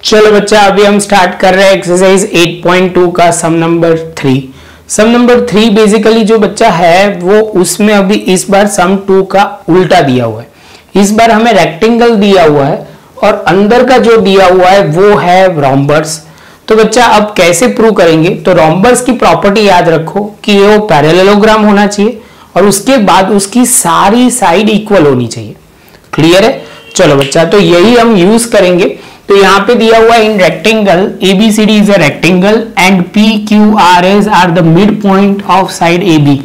चलो बच्चा, अभी हम स्टार्ट कर रहे हैं एक्सरसाइज 8.2 का सम नंबर 3। सम नंबर 3 बेसिकली जो बच्चा है वो उसमें अभी इस बार सम 2 का उल्टा दिया हुआ है। इस बार हमें रेक्टेंगल दिया हुआ है और अंदर का जो दिया हुआ है वो है रोम्बस। तो बच्चा अब कैसे प्रूव करेंगे? तो रोम्बस की प्रॉपर्टी याद रखो कि वो पैरेललोग्राम होना चाहिए और उसके बाद उसकी सारी साइड इक्वल होनी चाहिए। क्लियर है? चलो बच्चा, तो यही हम यूज करेंगे। तो यहाँ पे दिया हुआ in rectangle ABCD is a rectangle and PQRS are the mid point of side AB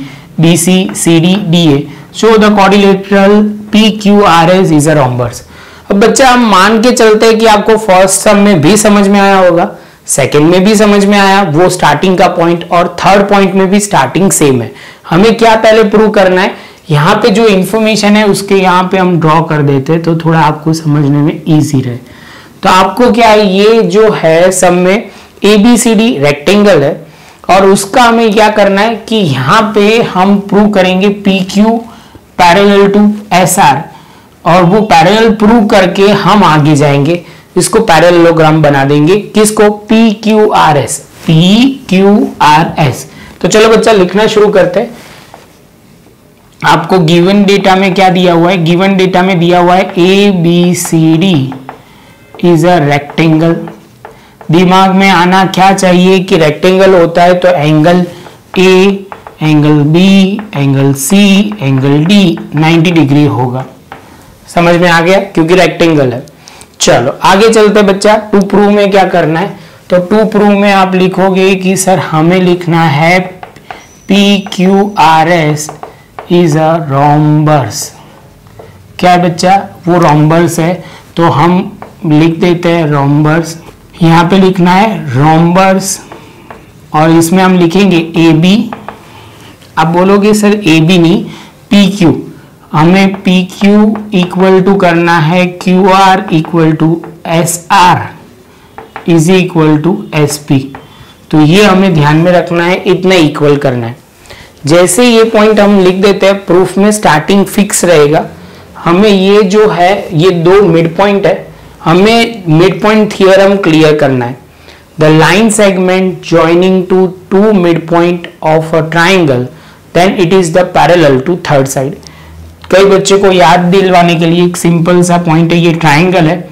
BC CD DA so the quadrilateral PQRS is a rhombus. अब बच्चा हम मान के चलते हैं कि आपको फर्स्ट सम में भी समझ में आया होगा, सेकंड में भी समझ में आया, वो स्टार्टिंग का पॉइंट, और थर्ड पॉइंट में भी स्टार्टिंग सेम है। हमें क्या पहले प्रूव करना है? यहाँ पे जो इंफॉर्मेशन है उसके यहाँ पे हम ड्रॉ कर देते हैं तो थोड़ा आपको समझने में इजी रहे। तो आपको क्या है, ये जो है सब में ABCD रेक्टेंगल है और उसका हमें क्या करना है कि यहाँ पे हम प्रूव करेंगे PQ पैरेलल टू SR, और वो पैरेलल प्रूव करके हम आगे जाएंगे, इसको पैरेललोग्राम बना देंगे। किसको? PQRS। तो चलो बच्चा लिखना शुरू करते हैं। आपको गिवन डेटा में क्या दिया हुआ है? गिवन डेटा में दिया हुआ है ABCD इज अ रेक्टेंगल। दिमाग में आना क्या चाहिए कि रेक्टेंगल होता है तो angle A, angle B, angle C, angle D 90 degree होगा। समझ में आ गया? क्योंकि रेक्टेंगल है। चलो आगे चलते बच्चा। टू प्रूव में क्या करना है? तो टू प्रूव में आप लिखोगे कि सर हमें लिखना है PQRS इज अ रोम्बस। क्या है बच्चा? वो रोम्बस है, तो हम लिख देते हैं रोम्बस। यहाँ पे लिखना है रोम्बस और इसमें हम लिखेंगे AB। आप बोलोगे सर AB नहीं, PQ। हमें PQ इक्वल टू करना है QR equal to SR is equal to SP। तो ये हमें ध्यान में रखना है, इतना इक्वल करना है। जैसे ये पॉइंट हम लिख देते हैं, प्रूफ में स्टार्टिंग फिक्स रहेगा। हमें ये जो है, ये दो मिड पॉइंट है, हमें मिड पॉइंट थियरम क्लियर करना है। The line segment joining to two mid point of a triangle then it is the parallel to third side. कई बच्चों को याद दिलवाने के लिए एक सिंपल सा पॉइंट है, ये ट्राइंगल है,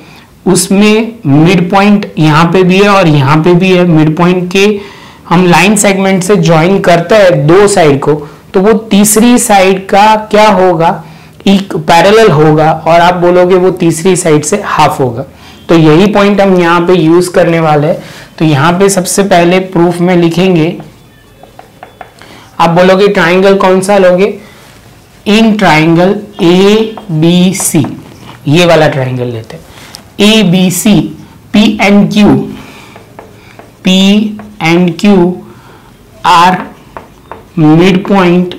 उसमें मिड पॉइंट यहाँ पे भी है और यहाँ पे भी है। मिड पॉइंट के हम लाइन सेगमेंट से ज्वाइन करते हैं दो साइड को, तो वो तीसरी साइड का क्या होगा? एक पैरेलल होगा, और आप बोलोगे वो तीसरी साइड से हाफ होगा। तो यही पॉइंट हम यहाँ पे यूज करने वाले हैं। तो यहाँ पे सबसे पहले प्रूफ में लिखेंगे, आप बोलोगे ट्राइंगल कौन सा लोगे? इन ट्राइंगल ABC, ये वाला ट्राइंगल लेते हैं। ABC P and Q are mid point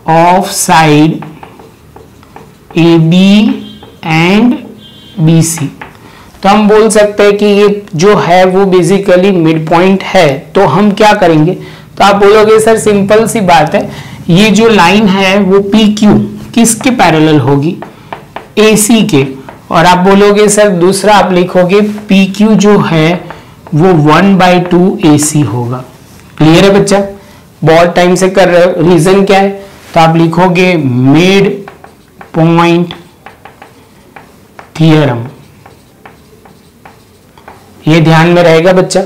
of side AB and BC। तो हम बोल सकते हैं कि ये जो है वो बेसिकली मिड पॉइंट है। तो हम क्या करेंगे? तो आप बोलोगे सर सिंपल सी बात है, ये जो लाइन है वो PQ किसके पैरेलल होगी? AC के। और आप बोलोगे सर दूसरा आप लिखोगे PQ जो है वो 1/2 AC होगा। क्लियर है बच्चा? बहुत टाइम से कर रहे हो। रीजन क्या है? तो आप लिखोगे मिड पॉइंट थियरम। ये ध्यान में रहेगा बच्चा?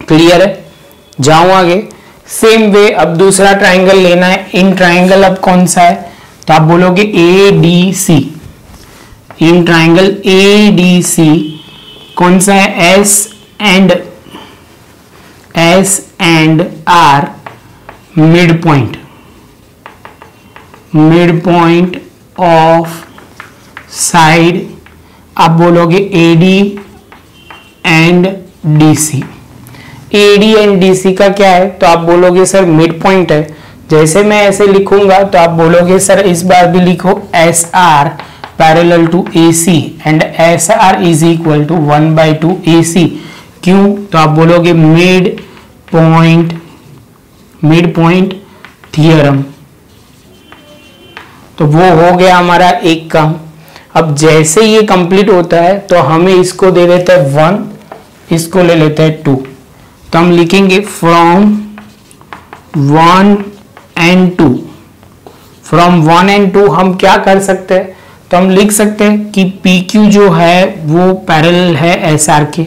क्लियर है? जाऊं आगे। सेम वे अब दूसरा ट्राइंगल लेना है। इन ट्राइंगल अब कौन सा है? तो आप बोलोगे ADC। इन ट्राइंगल ADC कौन सा है? S and R mid point of side. आप बोलोगे AD and DC। AD and DC का क्या है? तो आप बोलोगे सर मिड पॉइंट है। जैसे मैं ऐसे लिखूंगा तो आप बोलोगे सर इस बार भी लिखो SR parallel to AC and SR is equal to 1/2 AC। क्यों? तो आप बोलोगे मिड पॉइंट थियरम। तो वो हो गया हमारा एक काम। अब जैसे ये कंप्लीट होता है तो हमें इसको दे देते हैं 1, इसको ले लेते हैं 2, तो हम लिखेंगे फ्रॉम 1 and 2। फ्रॉम 1 and 2 हम क्या कर सकते हैं, तो हम लिख सकते हैं कि PQ जो है वो पैरेलल है SR के,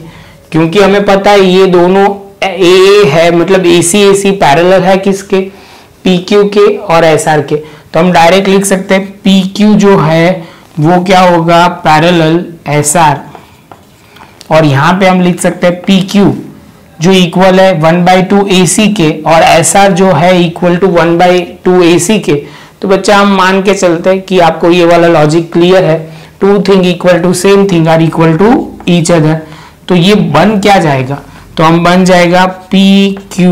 क्योंकि हमें पता है ये दोनों AA है, मतलब AC पैरेलल है किसके, PQ के और SR के। तो हम डायरेक्ट लिख सकते हैं PQ जो है वो क्या होगा, पैरेलल SR, और यहाँ पे हम लिख सकते हैं PQ जो इक्वल है 1/2 AC के और SR जो है इक्वल टू 1/2 AC के। तो बच्चा हम मान के चलते हैं कि आपको ये वाला लॉजिक क्लियर है, two thing equal to same thing are equal to each other. तो ये बन क्या जाएगा, तो हम बन जाएगा PQ,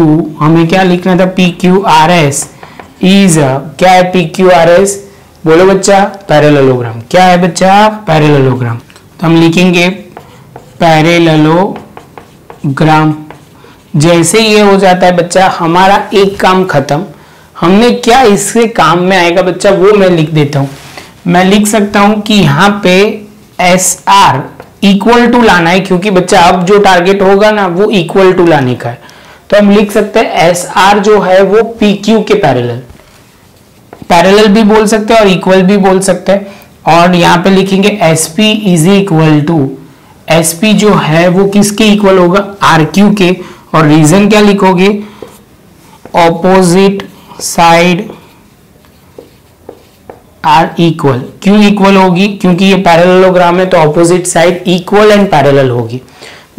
हमें क्या लिखना था, PQRS इज क्या है, PQRS बोलो बच्चा, पैरेललोग्राम। क्या है बच्चा, पैरेललोग्राम। तो हम लिखेंगे पैरेललोग्राम। जैसे ये हो जाता है बच्चा हमारा एक काम खत्म। हमने क्या इससे काम में आएगा बच्चा, वो मैं लिख देता हूं। मैं लिख सकता हूं कि यहाँ पे SR इक्वल टू लाना है, क्योंकि बच्चा अब जो टारगेट होगा ना वो इक्वल टू लाने का है। तो हम लिख सकते हैं SR जो है वो PQ के पैरेलल भी बोल सकते हैं और इक्वल भी बोल सकते हैं। और यहाँ पे लिखेंगे SP is equal to, SP जो है वो किसके इक्वल होगा, RQ के। और रीजन क्या लिखोगे, ऑपोजिट साइड आर इक्वल। क्यों इक्वल होगी, क्योंकि ये पैरेललोग्राम है तो opposite side equal and parallel होगी।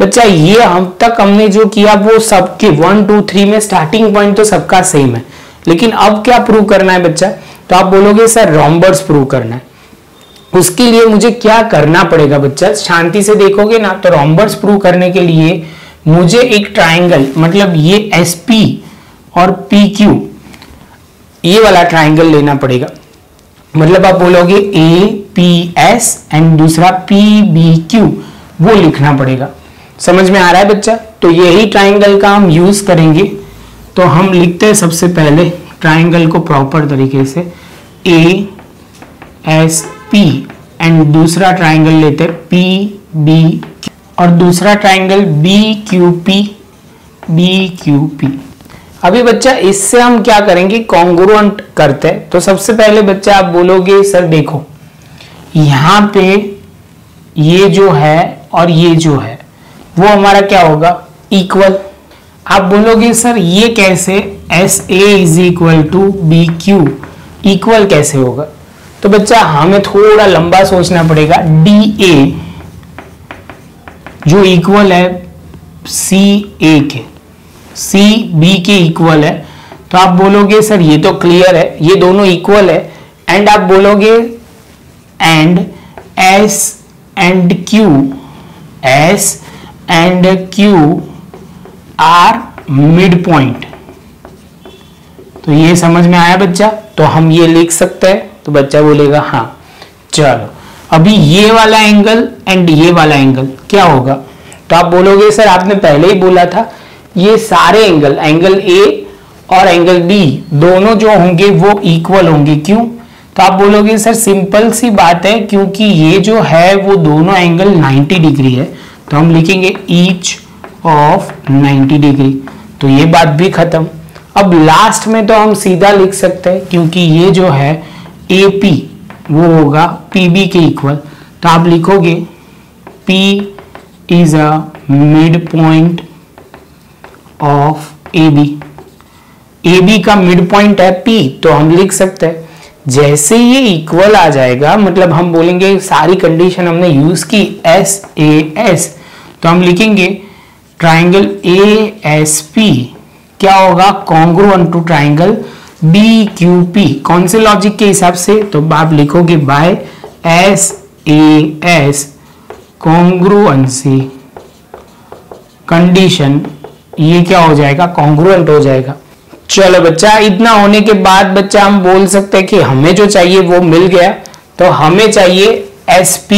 बच्चा ये हम तक हमने जो किया वो सबके 1 2 3 में स्टार्टिंग पॉइंट तो सबका सेम है, लेकिन अब क्या प्रूव करना है बच्चा, तो आप बोलोगे सर रोम्बर्स प्रूव करना है। उसके लिए मुझे क्या करना पड़ेगा बच्चा, शांति से देखोगे ना तो रोम्बर्स प्रूव करने के लिए मुझे एक ट्राइंगल, मतलब ये SP और PQ ये वाला ट्राइंगल लेना पड़ेगा। मतलब आप बोलोगे APS एंड दूसरा PBQ, वो लिखना पड़ेगा। समझ में आ रहा है बच्चा। तो यही ट्राइंगल का हम यूज करेंगे। तो हम लिखते हैं सबसे पहले ट्राइंगल को प्रॉपर तरीके से, ASP एंड दूसरा ट्राइंगल लेते हैं PBQ और दूसरा ट्राइंगल BQP। अभी बच्चा इससे हम क्या करेंगे, कॉन्ग्रुएंट करते हैं। तो सबसे पहले बच्चा आप बोलोगे सर देखो यहाँ पे ये जो है और ये जो है वो हमारा क्या होगा, इक्वल। आप बोलोगे सर ये कैसे, SA is equal to BQ equal कैसे होगा। तो बच्चा हमें थोड़ा लंबा सोचना पड़ेगा। DA जो इक्वल है CA के, CB के इक्वल है। तो आप बोलोगे सर ये तो क्लियर है, ये दोनों इक्वल है। एंड आप बोलोगे and S and Q are mid point. तो ये समझ में आया बच्चा। तो हम ये लिख सकते हैं। तो बच्चा बोलेगा हाँ। चलो अभी ये वाला एंगल एंड ये वाला एंगल क्या होगा। तो आप बोलोगे सर आपने पहले ही बोला था ये सारे एंगल, एंगल A और एंगल B दोनों जो होंगे वो इक्वल होंगे। क्यों। तो आप बोलोगे सर सिंपल सी बात है, क्योंकि ये जो है वो दोनों एंगल 90 डिग्री है। तो हम लिखेंगे ईच ऑफ 90 डिग्री। तो ये बात भी खत्म। अब लास्ट में तो हम सीधा लिख सकते हैं, क्योंकि ये जो है AP वो होगा PB के इक्वल। तो आप लिखोगे P is a mid point of AB। AB का मिड पॉइंट है P, तो हम लिख सकते हैं जैसे ये इक्वल आ जाएगा, मतलब हम बोलेंगे सारी कंडीशन हमने यूज की SAS, तो हम लिखेंगे ट्राइंगल ASP क्या होगा, कॉन्ग्रुएंट टू ट्राइंगल BQP। कौन से लॉजिक के हिसाब से, तो आप लिखोगे बाय SAS कॉन्ग्रुएंसी कंडीशन, ये क्या हो जाएगा, कॉन्ग्रुएंट हो जाएगा। चलो बच्चा इतना होने के बाद बच्चा हम बोल सकते हैं कि हमें जो चाहिए वो मिल गया। तो हमें चाहिए SP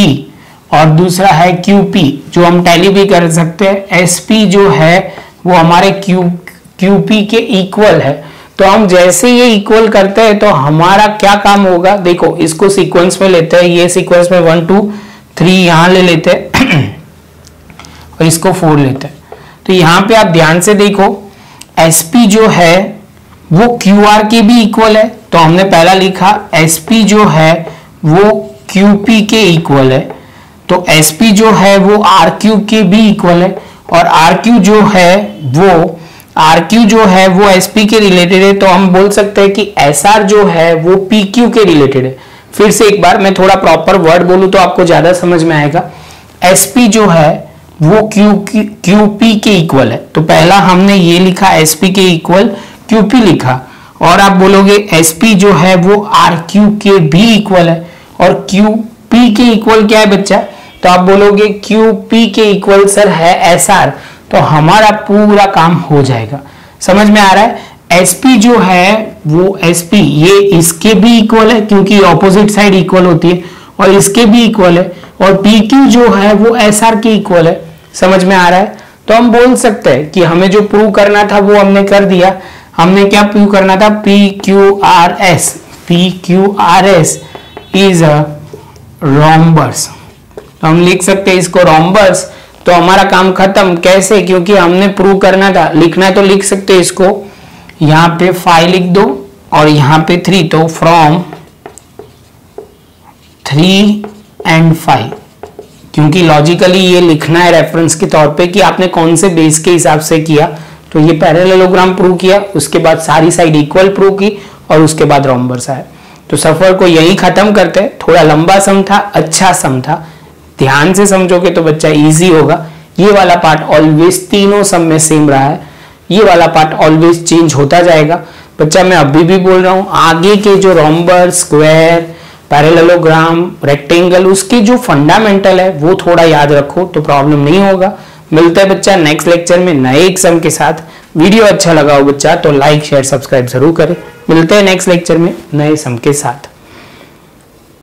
और दूसरा है QP, जो हम टैली भी कर सकते हैं। SP जो है वो हमारे QP के इक्वल है। तो हम जैसे ये इक्वल करते हैं तो हमारा क्या काम होगा, देखो इसको सीक्वेंस में लेते हैं, ये सीक्वेंस में 1 2 3 यहां ले लेते हैं और इसको 4 लेते हैं। तो यहां पे आप ध्यान से देखो SP जो है वो QR के भी इक्वल है, तो हमने पहला लिखा SP जो है वो QP के इक्वल है, तो SP जो है वो RQ के भी इक्वल है, और RQ जो है वो SP के रिलेटेड है। तो हम बोल सकते हैं कि SR जो है वो PQ के रिलेटेड है। फिर से एक बार मैं थोड़ा प्रॉपर वर्ड बोलूं तो आपको ज्यादा समझ में आएगा। SP जो है वो QP के इक्वल है, तो पहला हमने ये लिखा SP के इक्वल QP लिखा, और आप बोलोगे SP जो है वो RQ के भी इक्वल है, और QP के इक्वल क्या है बच्चा, तो आप बोलोगे QP के इक्वल सर है SR, तो हमारा पूरा काम हो जाएगा। समझ में आ रहा है। SP जो है वो SP ये इसके भी इक्वल है क्योंकि ऑपोजिट साइड इक्वल होती है, और इसके भी इक्वल है, और PQ जो है वो SR के इक्वल है। समझ में आ रहा है। तो हम बोल सकते हैं कि हमें जो प्रूव करना था वो हमने कर दिया। हमने क्या प्रूव करना था, PQRS इज अ रोम्बस। तो हम लिख सकते हैं इसको रोम्बस, तो हमारा काम खत्म। कैसे, क्योंकि हमने प्रूव करना था। लिखना है तो लिख सकते हैं इसको, यहां पे 5 लिख दो और यहां पे 3, तो फ्रॉम 3 and 5, क्योंकि लॉजिकली ये लिखना है रेफरेंस के तौर पे कि आपने कौन से बेस के हिसाब से किया। तो ये पैरेललोग्राम प्रूव किया, उसके बाद सारी साइड इक्वल प्रूव की, और उसके बाद रोम्बस आया। तो सफर को यही खत्म करते हैं। थोड़ा लंबा सम था, अच्छा सम था, ध्यान से समझोगे तो बच्चा इजी होगा। ये वाला पार्ट ऑलवेज तीनों सम में सेम रहा है, ये वाला पार्ट ऑलवेज चेंज होता जाएगा। बच्चा मैं अभी भी बोल रहा हूं, आगे के जो रोम्बस, स्क्वायर, पैरेललोग्राम, रेक्टेंगल, उसके जो फंडामेंटल है वो थोड़ा याद रखो तो प्रॉब्लम नहीं होगा। मिलता है बच्चा नेक्स्ट लेक्चर में नए एक सम के साथ। वीडियो अच्छा लगा हो बच्चा तो लाइक शेयर सब्सक्राइब जरूर करें। मिलते हैं नेक्स्ट लेक्चर में नए सम के साथ।